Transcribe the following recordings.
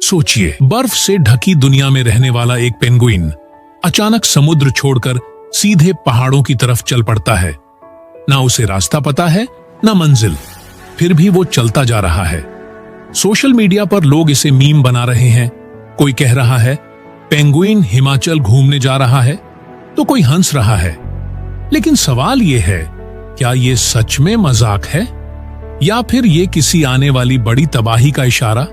सोचिए, बर्फ से ढकी दुनिया में रहने वाला एक पेंगुइन अचानक समुद्र छोड़कर सीधे पहाड़ों की तरफ चल पड़ता है। ना उसे रास्ता पता है, ना मंजिल, फिर भी वो चलता जा रहा है। सोशल मीडिया पर लोग इसे मीम बना रहे हैं। कोई कह रहा है पेंगुइन हिमाचल घूमने जा रहा है, तो कोई हंस रहा है। लेकिन सवाल ये है, क्या ये सच में मजाक है या फिर ये किसी आने वाली बड़ी तबाही का इशारा?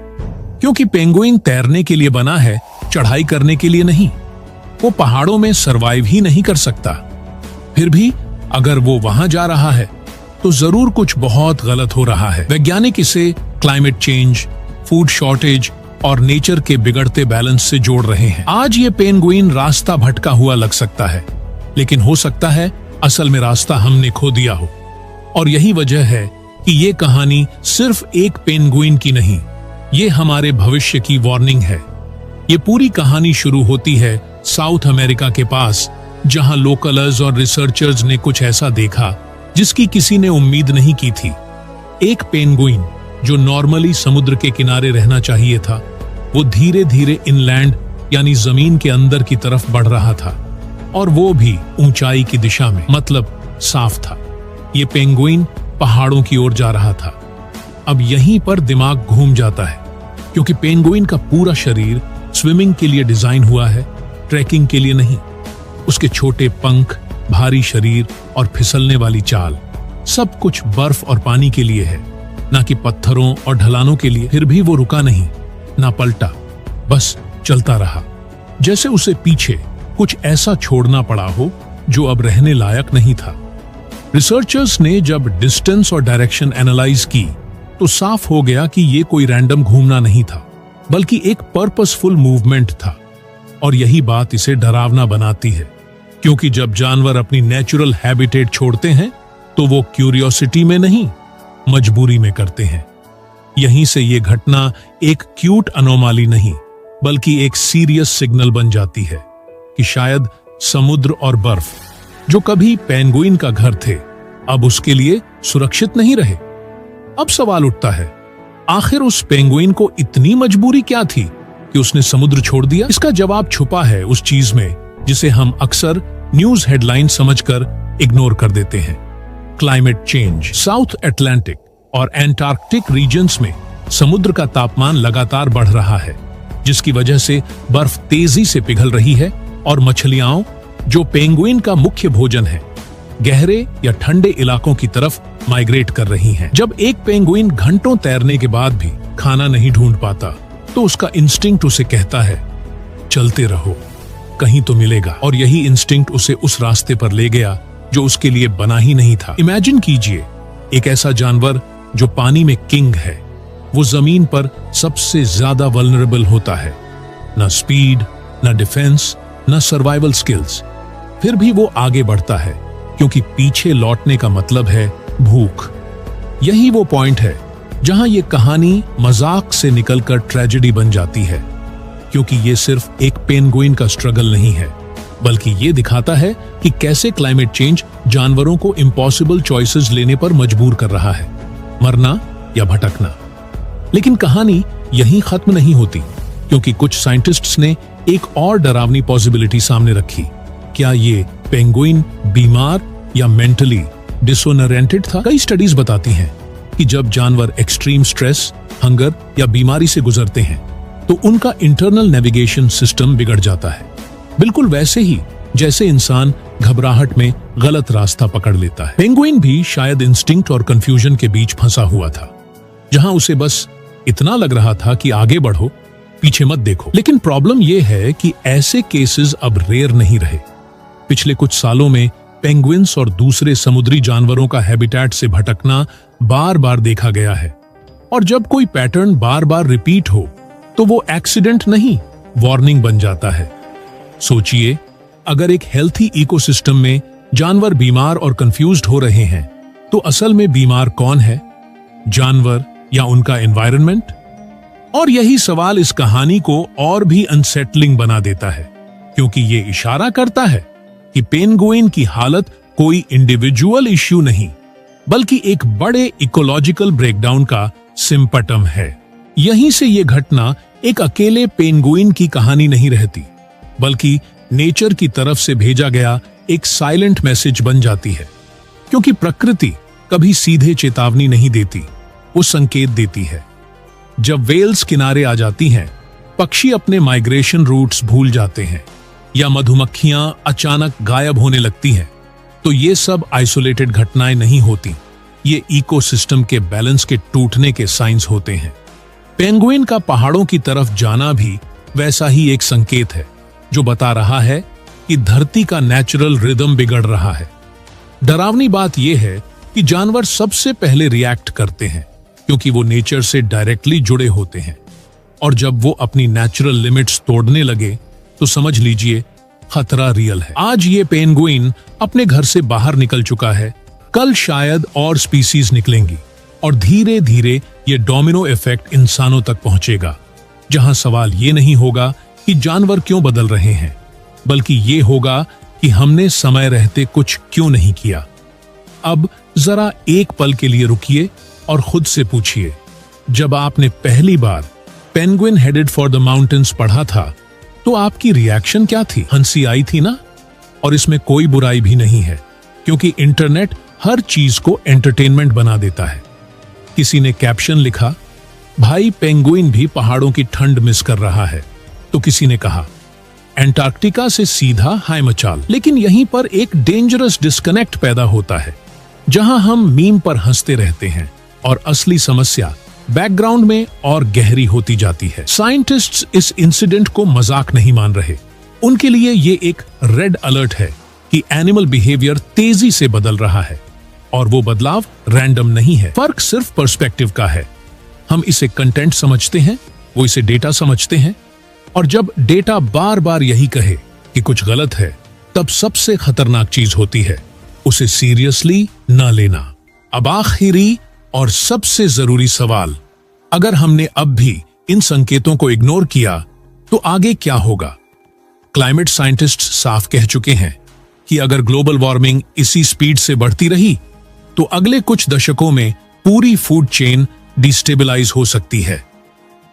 क्योंकि पेंगुइन तैरने के लिए बना है, चढ़ाई करने के लिए नहीं। वो पहाड़ों में सरवाइव ही नहीं कर सकता। फिर भी अगर वो वहां जा रहा है तो जरूर कुछ बहुत गलत हो रहा है। वैज्ञानिक इसे क्लाइमेट चेंज, फूड शॉर्टेज और नेचर के बिगड़ते बैलेंस से जोड़ रहे हैं। आज ये पेंगुइन रास्ता भटका हुआ लग सकता है, लेकिन हो सकता है असल में रास्ता हमने खो दिया हो। और यही वजह है कि ये कहानी सिर्फ एक पेंगुइन की नहीं, ये हमारे भविष्य की वार्निंग है। ये पूरी कहानी शुरू होती है साउथ अमेरिका के पास, जहां लोकलर्स और रिसर्चर्स ने कुछ ऐसा देखा जिसकी किसी ने उम्मीद नहीं की थी। एक पेंगुइन जो नॉर्मली समुद्र के किनारे रहना चाहिए था, वो धीरे धीरे इनलैंड यानी जमीन के अंदर की तरफ बढ़ रहा था, और वो भी ऊंचाई की दिशा में, मतलब साफ था। ये पेंगुइन पहाड़ों की ओर जा रहा था। अब यहीं पर दिमाग घूम जाता है, क्योंकि पेंगुइन का पूरा शरीर स्विमिंग के लिए डिजाइन हुआ है, ट्रैकिंग के लिए नहीं। उसके छोटे पंख, भारी शरीर और फिसलने वाली चाल, सब कुछ बर्फ और पानी के लिए है, ना कि पत्थरों और ढलानों के लिए। फिर भी वो रुका नहीं, ना पलटा, बस चलता रहा, जैसे उसे पीछे कुछ ऐसा छोड़ना पड़ा हो जो अब रहने लायक नहीं था। रिसर्चर्स ने जब डिस्टेंस और डायरेक्शन एनालाइज की तो साफ हो गया कि ये कोई रैंडम घूमना नहीं था, बल्कि एक पर्पसफुल मूवमेंट था। और यही बात इसे डरावना बनाती है, क्योंकि जब जानवर अपनी नेचुरल हैबिटेट छोड़ते हैं तो वो क्यूरियोसिटी में नहीं, मजबूरी में करते हैं। यहीं से ये घटना एक क्यूट अनोमाली नहीं, बल्कि एक सीरियस सिग्नल बन जाती है कि शायद समुद्र और बर्फ, जो कभी पेंगुइन का घर थे, अब उसके लिए सुरक्षित नहीं रहे। अब सवाल उठता है, आखिर उस पेंगुइन को इतनी मजबूरी क्या थी कि उसने समुद्र छोड़ दिया? इसका जवाब छुपा है उस चीज में जिसे हम अक्सर न्यूज हेडलाइन समझकर इग्नोर कर देते हैं। Climate change. साउथ अटलांटिक और एंटार्क्टिक रीजन्स में समुद्र का तापमान लगातार बढ़ रहा है, जिसकी वजह से बर्फ तेजी से पिघल रही है और मछलियां, जो पेंगुइन का मुख्य भोजन है, गहरे या ठंडे इलाकों की तरफ माइग्रेट कर रही हैं। जब एक पेंगुइन घंटों तैरने के बाद भी खाना नहीं ढूंढ पाता, तो उसका इंस्टिंक्ट उसे कहता है, चलते रहो, कहीं तो मिलेगा। और यही इंस्टिंक्ट उसे उस रास्ते पर ले गया जो उसके लिए बना ही नहीं था। इमेजिन कीजिए, एक ऐसा जानवर जो पानी में किंग है, वो जमीन पर सबसे ज्यादा वल्नरेबल होता है। ना स्पीड, ना डिफेंस, ना सर्वाइवल स्किल्स, फिर भी वो आगे बढ़ता है, क्योंकि पीछे लौटने का मतलब है भूख। यही वो पॉइंट है जहां ये कहानी मजाक से निकलकर ट्रेजेडी बन जाती है, क्योंकि ये सिर्फ एक पेंगुइन का स्ट्रगल नहीं है, बल्कि ये दिखाता है कि कैसे क्लाइमेट चेंज जानवरों को इम्पॉसिबल चॉइसेस लेने पर मजबूर कर रहा है, मरना या भटकना। लेकिन कहानी यहीं खत्म नहीं होती, क्योंकि कुछ साइंटिस्ट्स ने एक और डरावनी पॉसिबिलिटी सामने रखी। क्या ये पेंगुइन बीमार या मेंटली डिसोनरेंटेड था? कई स्टडीज बताती हैं कि जब जानवर एक्सट्रीम स्ट्रेस, हंगर या बीमारी से गुजरते हैं तो उनका इंटरनल नेविगेशन सिस्टम बिगड़ जाता है, बिल्कुल वैसे ही जैसे इंसान घबराहट में गलत रास्ता पकड़ लेता है। पेंगुइन भी शायद इंस्टिंक्ट और कंफ्यूजन के बीच फंसा हुआ था, जहां उसे बस इतना लग रहा था कि आगे बढ़ो, पीछे मत देखो। लेकिन प्रॉब्लम यह है कि ऐसे केसेस अब रेयर नहीं रहे। पिछले कुछ सालों में पेंगुइन्स और दूसरे समुद्री जानवरों का हैबिटेट से भटकना बार बार देखा गया है, और जब कोई पैटर्न बार बार रिपीट हो तो वो एक्सीडेंट नहीं, वार्निंग बन जाता है। सोचिए, अगर एक हेल्थी इकोसिस्टम में जानवर बीमार और कंफ्यूज्ड हो रहे हैं, तो असल में बीमार कौन है, जानवर या उनका एनवायरनमेंट? और यही सवाल इस कहानी को और भी अनसेटलिंग बना देता है, क्योंकि ये इशारा करता है कि पेंगुइन की हालत कोई इंडिविजुअल इश्यू नहीं, बल्कि एक बड़े इकोलॉजिकल ब्रेकडाउन का सिम्पटम है। यहीं से ये घटना एक अकेले पेंगुइन की कहानी नहीं रहती, बल्कि नेचर की तरफ से भेजा गया एक साइलेंट मैसेज बन जाती है। क्योंकि प्रकृति कभी सीधे चेतावनी नहीं देती, वो संकेत देती है। जब वेल्स किनारे आ जाती हैं, पक्षी अपने माइग्रेशन रूट्स भूल जाते हैं या मधुमक्खियां अचानक गायब होने लगती हैं, तो ये सब आइसोलेटेड घटनाएं नहीं होती, ये इकोसिस्टम के बैलेंस के टूटने के साइंस होते हैं। पेंगुइन का पहाड़ों की तरफ जाना भी वैसा ही एक संकेत है, जो बता रहा है कि धरती का नेचुरल रिदम बिगड़ रहा है। डरावनी बात यह है कि जानवर सबसे पहले रिएक्ट करते हैं, क्योंकि वो नेचर से डायरेक्टली जुड़े होते हैं, और जब वो अपनी नेचुरल लिमिट्स तोड़ने लगे तो समझ लीजिए खतरा रियल है। आज ये पेंगुइन अपने घर से बाहर निकल चुका है, कल शायद और स्पीसीज निकलेंगी, और धीरे धीरे ये डोमिनो इफेक्ट इंसानों तक पहुंचेगा, जहां सवाल ये नहीं होगा कि जानवर क्यों बदल रहे हैं, बल्कि ये होगा कि हमने समय रहते कुछ क्यों नहीं किया। अब जरा एक पल के लिए रुकिए और खुद से पूछिए, जब आपने पहली बार penguin headed for the mountains पढ़ा था तो आपकी रिएक्शन क्या थी? हंसी आई थी ना? और इसमें कोई बुराई भी नहीं है, क्योंकि इंटरनेट हर चीज को एंटरटेनमेंट बना देता है। किसी ने कैप्शन लिखा, भाई पेंगुइन भी पहाड़ों की ठंड मिस कर रहा है, तो किसी ने कहा एंटार्क्टिका से सीधा हाय मचाल। लेकिन यहीं पर एक डेंजरस डिस्कनेक्ट पैदा होता है, जहां हम मीम पर हंसते रहते हैं और असली समस्या बैकग्राउंड में और गहरी होती जाती है। साइंटिस्ट्स इस इंसिडेंट को मजाक नहीं मान रहे, उनके लिए ये एक रेड अलर्ट है कि एनिमल बिहेवियर तेजी से बदल रहा है, और वो बदलाव रैंडम नहीं है। फर्क सिर्फ पर्सपेक्टिव का है। हम इसे कंटेंट समझते हैं, वो इसे डेटा समझते हैं, और जब डेटा बार बार यही कहे कि कुछ गलत है, तब सबसे खतरनाक चीज होती है उसे सीरियसली न लेना। अब आखिरी और सबसे जरूरी सवाल, अगर हमने अब भी इन संकेतों को इग्नोर किया तो आगे क्या होगा? क्लाइमेट साइंटिस्ट साफ कह चुके हैं कि अगर ग्लोबल वार्मिंग इसी स्पीड से बढ़ती रही तो अगले कुछ दशकों में पूरी फूड चेन डिस्टेबलाइज हो सकती है।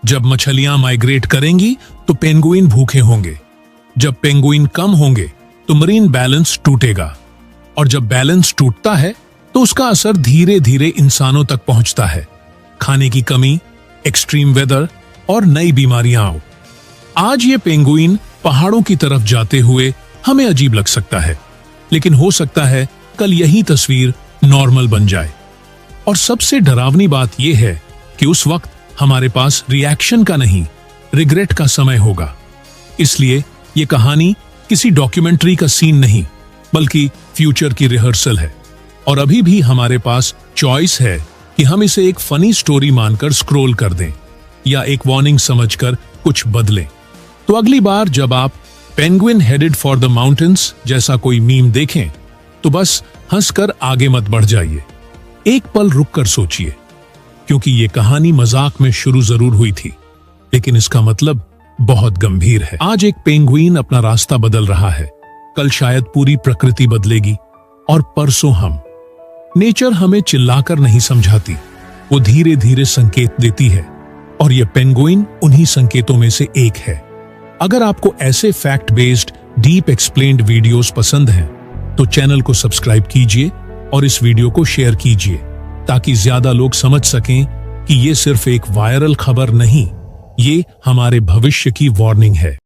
जब मछलियां माइग्रेट करेंगी तो पेंगुइन भूखे होंगे, जब पेंगुइन कम होंगे तो मरीन बैलेंस टूटेगा, और जब बैलेंस टूटता है तो उसका असर धीरे धीरे इंसानों तक पहुंचता है। खाने की कमी, एक्सट्रीम वेदर और नई बीमारियां। आज ये पेंगुइन पहाड़ों की तरफ जाते हुए हमें अजीब लग सकता है, लेकिन हो सकता है कल यही तस्वीर नॉर्मल बन जाए। और सबसे डरावनी बात यह है कि उस वक्त हमारे पास रिएक्शन का नहीं, रिग्रेट का समय होगा। इसलिए ये कहानी किसी डॉक्यूमेंट्री का सीन नहीं, बल्कि फ्यूचर की रिहर्सल है। और अभी भी हमारे पास चॉइस है कि हम इसे एक फनी स्टोरी मानकर स्क्रॉल कर दें या एक वार्निंग समझकर कुछ बदलें। तो अगली बार जब आप penguin headed for the mountains जैसा कोई मीम देखें तो बस हंसकर आगे मत बढ़ जाइए, एक पल रुककर सोचिए, क्योंकि ये कहानी मजाक में शुरू जरूर हुई थी, लेकिन इसका मतलब बहुत गंभीर है। आज एक पेंगुइन अपना रास्ता बदल रहा है, कल शायद पूरी प्रकृति बदलेगी, और परसों हम। नेचर हमें चिल्लाकर नहीं समझाती, वो धीरे धीरे संकेत देती है, और ये पेंगुइन उन्हीं संकेतों में से एक है। अगर आपको ऐसे fact based deep explained videos पसंद हैं तो चैनल को सब्सक्राइब कीजिए और इस वीडियो को शेयर कीजिए, ताकि ज्यादा लोग समझ सकें कि ये सिर्फ एक वायरल खबर नहीं, ये हमारे भविष्य की वार्निंग है।